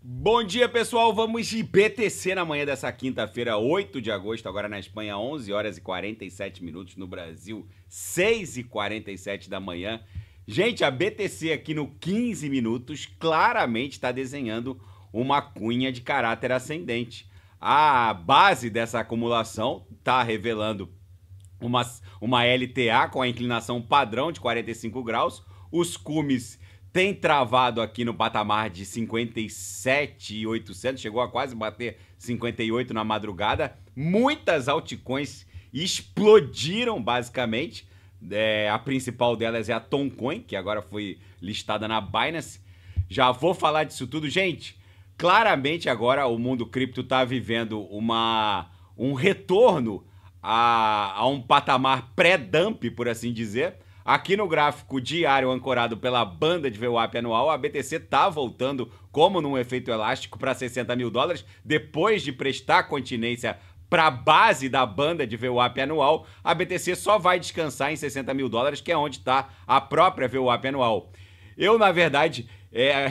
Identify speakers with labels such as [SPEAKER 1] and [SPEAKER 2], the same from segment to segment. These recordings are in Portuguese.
[SPEAKER 1] Bom dia, pessoal. Vamos de BTC na manhã dessa quinta-feira, 8 de agosto, agora na Espanha, 11 horas e 47 minutos, no Brasil, 6 e 47 da manhã. Gente, a BTC aqui no 15 minutos claramente está desenhando uma cunha de caráter ascendente. A base dessa acumulação está revelando uma LTA com a inclinação padrão de 45 graus. Os cumes tem travado aqui no patamar de 57.800, chegou a quase bater 58 na madrugada. Muitas altcoins explodiram, basicamente. A principal delas é a Toncoin, que agora foi listada na Binance. Já vou falar disso tudo. Gente, claramente agora o mundo cripto está vivendo um retorno a um patamar pré-dump, por assim dizer. Aqui no gráfico diário ancorado pela banda de VWAP anual, a BTC está voltando como num efeito elástico para 60 mil dólares, depois de prestar continência para a base da banda de VWAP anual. A BTC só vai descansar em 60 mil dólares, que é onde está a própria VWAP anual. Eu, na verdade,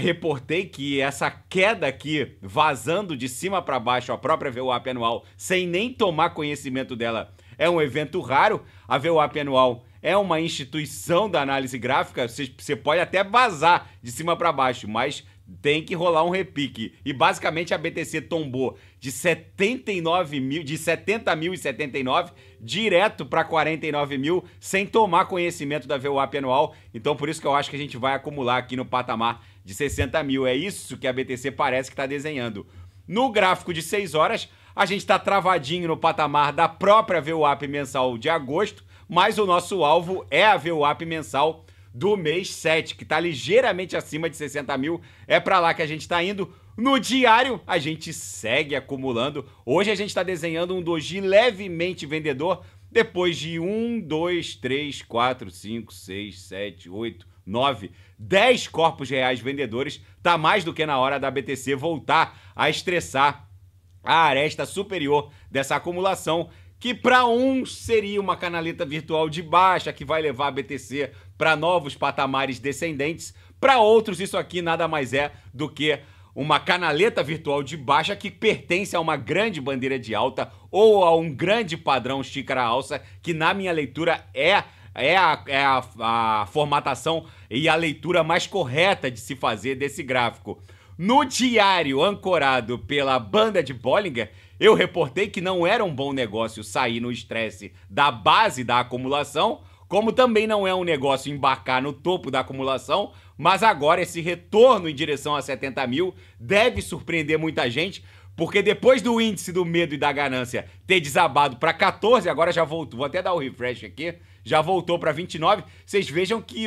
[SPEAKER 1] reportei que essa queda aqui, vazando de cima para baixo a própria VWAP anual, sem nem tomar conhecimento dela, é um evento raro. A VWAP anual é uma instituição da análise gráfica, você pode até vazar de cima para baixo, mas tem que rolar um repique. E basicamente a BTC tombou de 70.079 direto para 49 mil, sem tomar conhecimento da VWAP anual. Então por isso que eu acho que a gente vai acumular aqui no patamar de 60 mil. É isso que a BTC parece que está desenhando. No gráfico de 6 horas, a gente está travadinho no patamar da própria VWAP mensal de agosto, mas o nosso alvo é a VWAP mensal do mês 7, que está ligeiramente acima de 60 mil. É para lá que a gente está indo. No diário, a gente segue acumulando. Hoje a gente está desenhando um doji levemente vendedor, depois de 1, 2, 3, 4, 5, 6, 7, 8, 9, 10 corpos reais vendedores. Tá mais do que na hora da BTC voltar a estressar a aresta superior dessa acumulação, que para uns seria uma canaleta virtual de baixa que vai levar a BTC para novos patamares descendentes. Para outros, isso aqui nada mais é do que uma canaleta virtual de baixa que pertence a uma grande bandeira de alta ou a um grande padrão xícara alça, que na minha leitura é a formatação e a leitura mais correta de se fazer desse gráfico. No diário ancorado pela banda de Bollinger, eu reportei que não era um bom negócio sair no estresse da base da acumulação, como também não é um negócio embarcar no topo da acumulação, mas agora esse retorno em direção a 70 mil deve surpreender muita gente, porque depois do índice do medo e da ganância ter desabado para 14, agora já voltou, vou até dar o refresh aqui, já voltou para 29, vocês vejam que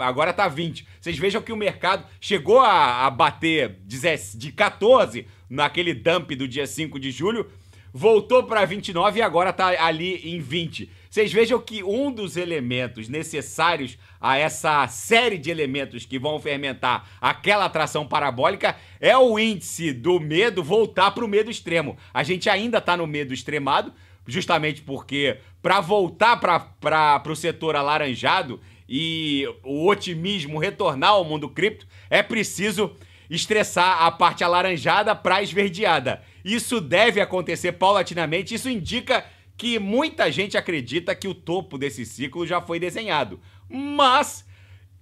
[SPEAKER 1] agora tá 20, vocês vejam que o mercado chegou a bater de 14 naquele dump do dia 5 de julho, voltou para 29 e agora tá ali em 20. Vocês vejam que um dos elementos necessários a essa série de elementos que vão fermentar aquela atração parabólica é o índice do medo voltar para o medo extremo. A gente ainda está no medo extremado, justamente porque para voltar para o setor alaranjado e o otimismo retornar ao mundo cripto, é preciso estressar a parte alaranjada para a esverdeada. Isso deve acontecer paulatinamente. Isso indica que muita gente acredita que o topo desse ciclo já foi desenhado. Mas,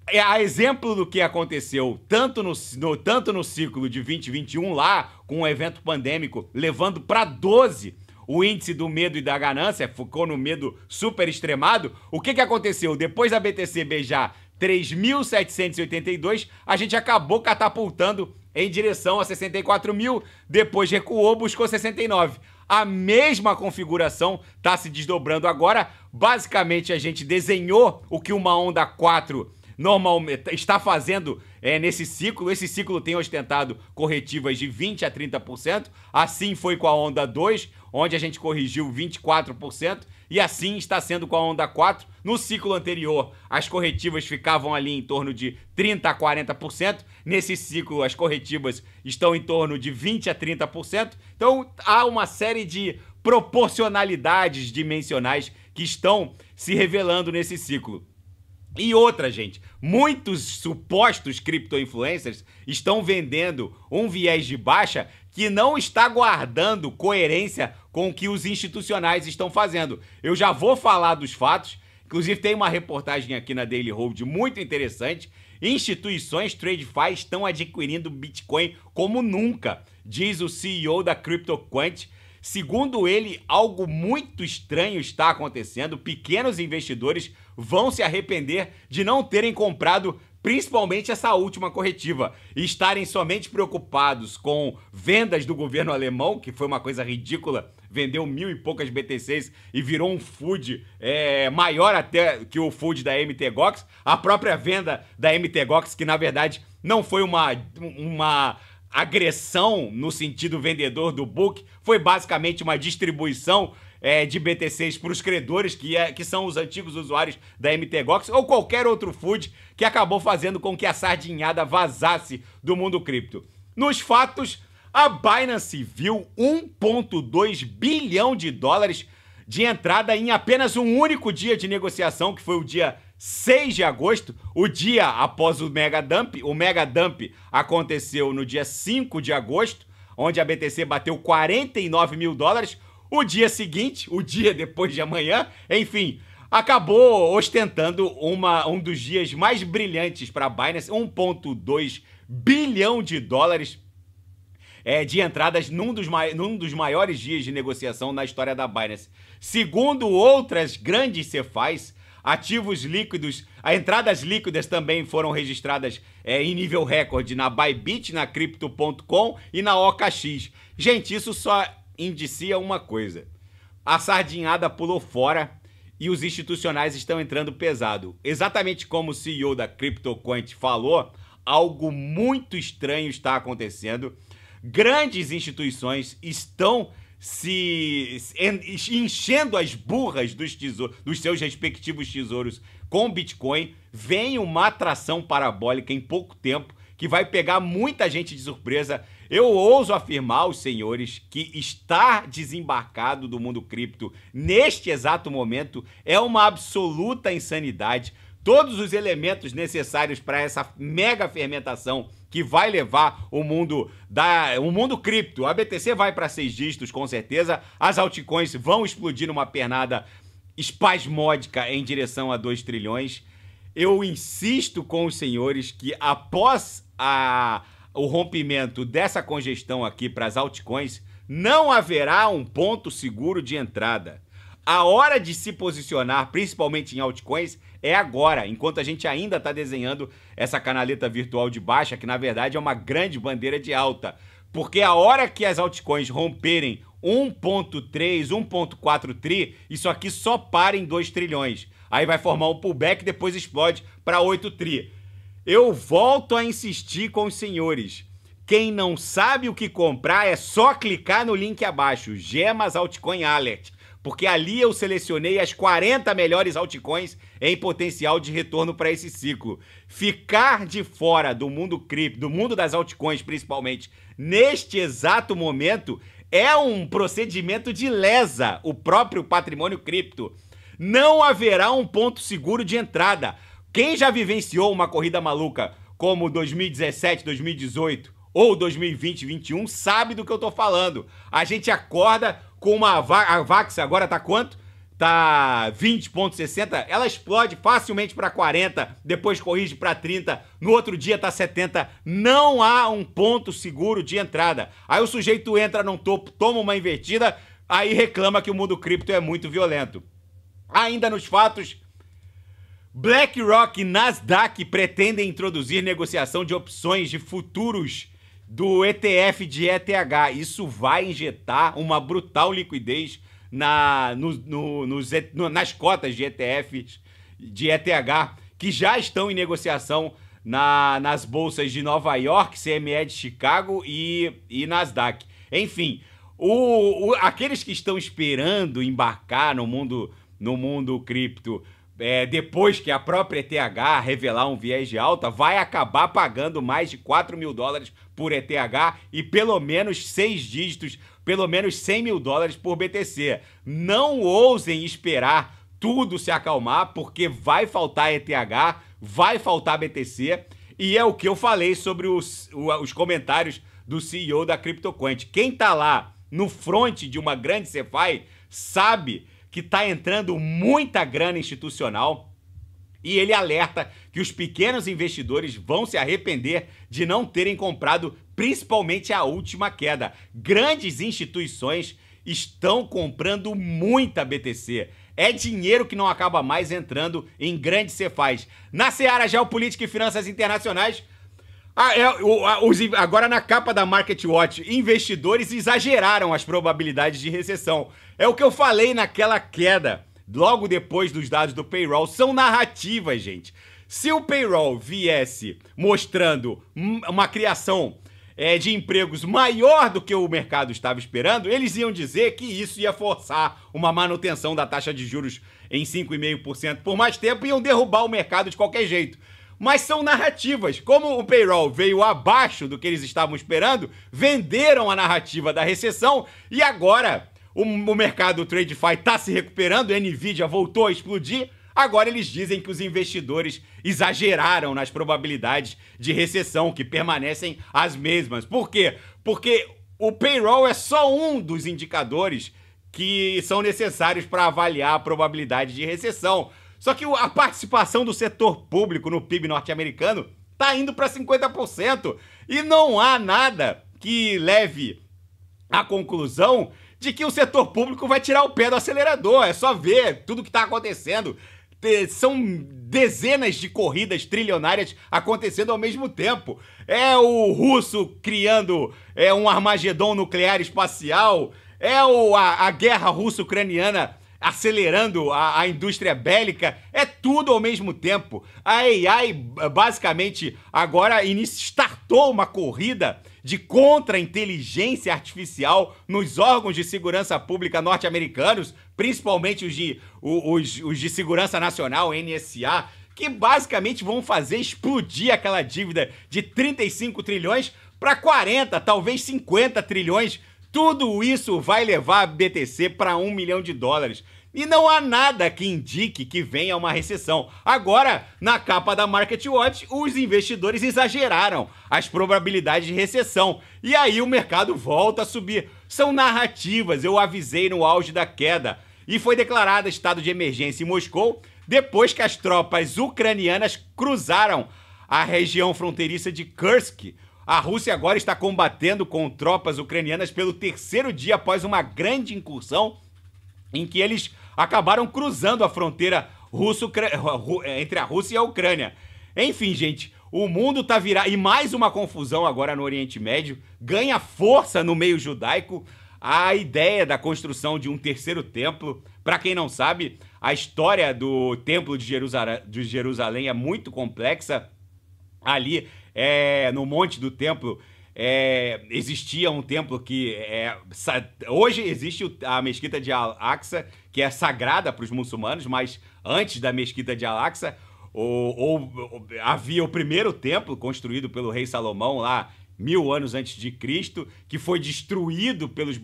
[SPEAKER 1] a exemplo do que aconteceu tanto no ciclo de 2021 lá, com o evento pandêmico, levando para 12 o índice do medo e da ganância, ficou no medo super extremado. O que aconteceu? Depois da BTC beijar 3.782, a gente acabou catapultando em direção a 64 mil, depois recuou, buscou 69. A mesma configuração está se desdobrando agora. Basicamente, a gente desenhou o que uma onda 4 normalmente está fazendo nesse ciclo. Esse ciclo tem ostentado corretivas de 20% a 30%. Assim foi com a onda 2, onde a gente corrigiu 24%. E assim está sendo com a onda 4. No ciclo anterior, as corretivas ficavam ali em torno de 30% a 40%. Nesse ciclo, as corretivas estão em torno de 20% a 30%. Então, há uma série de proporcionalidades dimensionais que estão se revelando nesse ciclo. E outra, gente, muitos supostos cripto-influencers estão vendendo um viés de baixa que não está guardando coerência com o que os institucionais estão fazendo. Eu já vou falar dos fatos, inclusive tem uma reportagem aqui na Daily Hold muito interessante. Instituições TradeFi estão adquirindo Bitcoin como nunca, diz o CEO da CryptoQuant. Segundo ele, algo muito estranho está acontecendo. Pequenos investidores vão se arrepender de não terem comprado, principalmente essa última corretiva, e estarem somente preocupados com vendas do governo alemão, que foi uma coisa ridícula, vendeu 1000 e poucas BTCs e virou um FUD maior até que o FUD da MTGOX. A própria venda da MTGOX, que na verdade não foi uma agressão no sentido vendedor do book, foi basicamente uma distribuição de BTCs para os credores, que são os antigos usuários da MTGOX, ou qualquer outro FUD que acabou fazendo com que a sardinhada vazasse do mundo cripto. Nos fatos, a Binance viu 1,2 bilhão de dólares de entrada em apenas um único dia de negociação, que foi o dia 6 de agosto, o dia após o Mega Dump. O Mega Dump aconteceu no dia 5 de agosto, onde a BTC bateu 49 mil dólares. O dia seguinte, o dia depois de amanhã, enfim, acabou ostentando um dos dias mais brilhantes para a Binance, 1,2 bilhão de dólares de entradas num dos maiores dias de negociação na história da Binance. Segundo outras grandes cefais, ativos líquidos, entradas líquidas também foram registradas em nível recorde na Bybit, na Crypto.com e na OKX. Gente, isso só indicia uma coisa: a sardinhada pulou fora e os institucionais estão entrando pesado. Exatamente como o CEO da CryptoQuant falou, algo muito estranho está acontecendo. Grandes instituições estão enchendo as burras dos seus respectivos tesouros com Bitcoin. Vem uma atração parabólica em pouco tempo que vai pegar muita gente de surpresa. Eu ouso afirmar aos senhores que estar desembarcado do mundo cripto neste exato momento é uma absoluta insanidade. Todos os elementos necessários para essa mega fermentação que vai levar o mundo cripto. A BTC vai para 6 dígitos, com certeza. As altcoins vão explodir numa pernada espasmódica em direção a 2 trilhões. Eu insisto com os senhores que após o rompimento dessa congestão aqui para as altcoins, não haverá um ponto seguro de entrada. A hora de se posicionar, principalmente em altcoins, é agora, enquanto a gente ainda está desenhando essa canaleta virtual de baixa, que na verdade é uma grande bandeira de alta. Porque a hora que as altcoins romperem 1,3, 1,4 tri, isso aqui só para em 2 trilhões. Aí vai formar um pullback e depois explode para 8 tri. Eu volto a insistir com os senhores. Quem não sabe o que comprar é só clicar no link abaixo, Gemas Altcoin Alert, porque ali eu selecionei as 40 melhores altcoins em potencial de retorno para esse ciclo. Ficar de fora do mundo cripto, do mundo das altcoins principalmente, neste exato momento, é um procedimento de lesa o próprio patrimônio cripto. Não haverá um ponto seguro de entrada. Quem já vivenciou uma corrida maluca como 2017, 2018 ou 2020, 2021 sabe do que eu tô falando. A gente acorda com a VAX, agora tá quanto? Tá 20,60, ela explode facilmente para 40, depois corrige para 30, no outro dia tá 70, não há um ponto seguro de entrada. Aí o sujeito entra num topo, toma uma invertida, aí reclama que o mundo cripto é muito violento. Ainda nos fatos, BlackRock e Nasdaq pretendem introduzir negociação de opções de futuros do ETF de ETH. Isso vai injetar uma brutal liquidez nas cotas de ETFs de ETH, que já estão em negociação nas bolsas de Nova York, CME de Chicago e Nasdaq. Enfim, aqueles que estão esperando embarcar no mundo cripto, depois que a própria ETH revelar um viés de alta, vai acabar pagando mais de 4 mil dólares por ETH e pelo menos 6 dígitos, pelo menos 100 mil dólares por BTC. Não ousem esperar tudo se acalmar, porque vai faltar ETH, vai faltar BTC, e é o que eu falei sobre os comentários do CEO da CryptoQuant. Quem tá lá no front de uma grande CeFi sabe que tá entrando muita grana institucional, e ele alerta que os pequenos investidores vão se arrepender de não terem comprado, principalmente a última queda. Grandes instituições estão comprando muita BTC. É dinheiro que não acaba mais entrando em grandes CeFis. Na seara geopolítica e finanças internacionais, agora na capa da MarketWatch, investidores exageraram as probabilidades de recessão. É o que eu falei naquela queda, logo depois dos dados do payroll. São narrativas, gente. Se o payroll viesse mostrando uma criação de empregos maior do que o mercado estava esperando, eles iam dizer que isso ia forçar uma manutenção da taxa de juros em 5,5% por mais tempo e iam derrubar o mercado de qualquer jeito. Mas são narrativas. Como o payroll veio abaixo do que eles estavam esperando, venderam a narrativa da recessão e agora o mercado TradeFi está se recuperando, a Nvidia voltou a explodir. Agora eles dizem que os investidores exageraram nas probabilidades de recessão, que permanecem as mesmas. Por quê? Porque o payroll é só um dos indicadores que são necessários para avaliar a probabilidade de recessão. Só que a participação do setor público no PIB norte-americano está indo para 50%. E não há nada que leve à conclusão de que o setor público vai tirar o pé do acelerador. É só ver tudo que está acontecendo. São dezenas de corridas trilionárias acontecendo ao mesmo tempo. É o russo criando um Armagedon nuclear espacial, a guerra russo-ucraniana acelerando a indústria bélica, é tudo ao mesmo tempo. A AI, basicamente, agora startou uma corrida de contra-inteligência artificial nos órgãos de segurança pública norte-americanos, principalmente os de segurança nacional, NSA, que basicamente vão fazer explodir aquela dívida de 35 trilhões para 40, talvez 50 trilhões. Tudo isso vai levar a BTC para $1 milhão. E não há nada que indique que venha uma recessão. Agora, na capa da MarketWatch, os investidores exageraram as probabilidades de recessão. E aí o mercado volta a subir. São narrativas, eu avisei no auge da queda. E foi declarado estado de emergência em Moscou depois que as tropas ucranianas cruzaram a região fronteiriça de Kursk. A Rússia agora está combatendo com tropas ucranianas pelo terceiro dia após uma grande incursão em que eles acabaram cruzando a fronteira entre a Rússia e a Ucrânia. Enfim, gente, o mundo tá virado. E mais uma confusão agora no Oriente Médio. Ganha força no meio judaico a ideia da construção de um terceiro templo. Para quem não sabe, a história do Templo de Jerusalém é muito complexa. Ali, no Monte do Templo, existia um templo que hoje existe a Mesquita de Al-Aqsa, que é sagrada para os muçulmanos, mas antes da Mesquita de Al-Aqsa havia o primeiro templo construído pelo rei Salomão lá 1000 anos antes de Cristo, que foi destruído pelos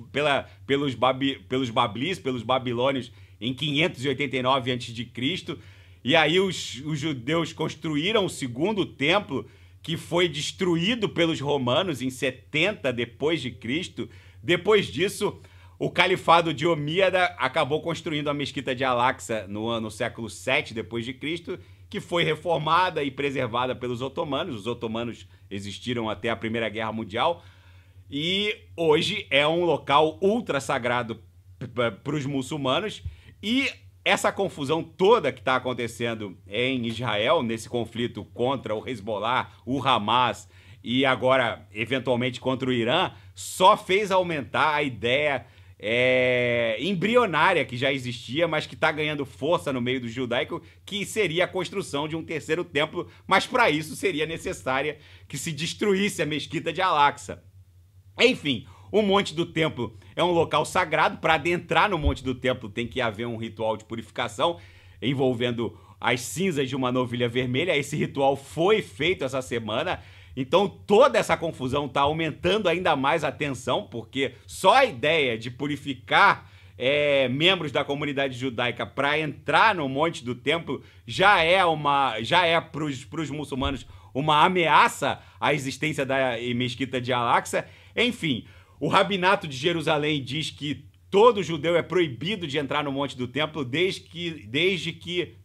[SPEAKER 1] babilônios em 589 antes de Cristo. E aí os judeus construíram o segundo templo, que foi destruído pelos romanos em 70 depois de Cristo. Depois disso, o califado de Omíada acabou construindo a Mesquita de Al-Aqsa no século 7 depois de Cristo, que foi reformada e preservada pelos otomanos. Os otomanos existiram até a Primeira Guerra Mundial e hoje é um local ultra sagrado para os muçulmanos. E essa confusão toda que está acontecendo em Israel, nesse conflito contra o Hezbollah, o Hamas e agora, eventualmente, contra o Irã, só fez aumentar a ideia embrionária que já existia, mas que está ganhando força no meio do judaico, que seria a construção de um terceiro templo, mas para isso seria necessária que se destruísse a Mesquita de Al-Aqsa. Enfim, o Monte do Templo é um local sagrado. Para adentrar no Monte do Templo tem que haver um ritual de purificação envolvendo as cinzas de uma novilha vermelha. Esse ritual foi feito essa semana. Então toda essa confusão está aumentando ainda mais a tensão, porque só a ideia de purificar membros da comunidade judaica para entrar no Monte do Templo já é para os muçulmanos uma ameaça à existência da mesquita de Al-Aqsa. Enfim, o Rabinato de Jerusalém diz que todo judeu é proibido de entrar no Monte do Templo desde que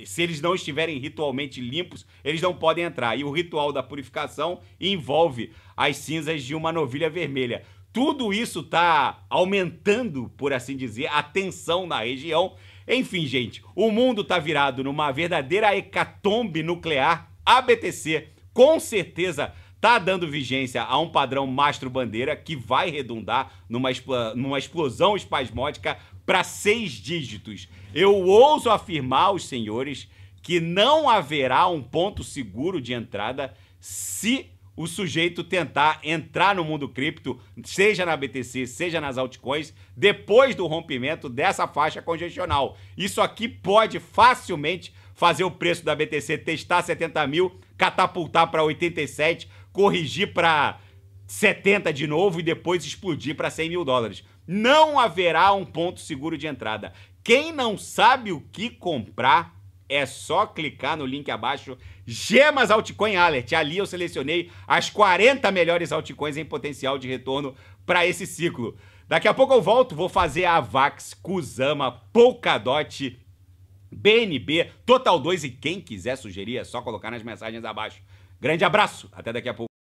[SPEAKER 1] se eles não estiverem ritualmente limpos, eles não podem entrar. E o ritual da purificação envolve as cinzas de uma novilha vermelha. Tudo isso está aumentando, por assim dizer, a tensão na região. Enfim, gente, o mundo está virado numa verdadeira hecatombe nuclear. A BTC, com certeza, tá dando vigência a um padrão mastro-bandeira que vai redundar numa explosão espasmódica para 6 dígitos. Eu ouso afirmar aos senhores que não haverá um ponto seguro de entrada se o sujeito tentar entrar no mundo cripto, seja na BTC, seja nas altcoins, depois do rompimento dessa faixa congestional. Isso aqui pode facilmente fazer o preço da BTC testar 70 mil, catapultar para 87, corrigir para 70 de novo e depois explodir para 100 mil dólares. Não haverá um ponto seguro de entrada. Quem não sabe o que comprar, é só clicar no link abaixo, Gemas Altcoin Alert. Ali eu selecionei as 40 melhores altcoins em potencial de retorno para esse ciclo. Daqui a pouco eu volto, vou fazer a Avax, Kusama, Polkadot, BNB, Total 2 e quem quiser sugerir é só colocar nas mensagens abaixo. Grande abraço, até daqui a pouco.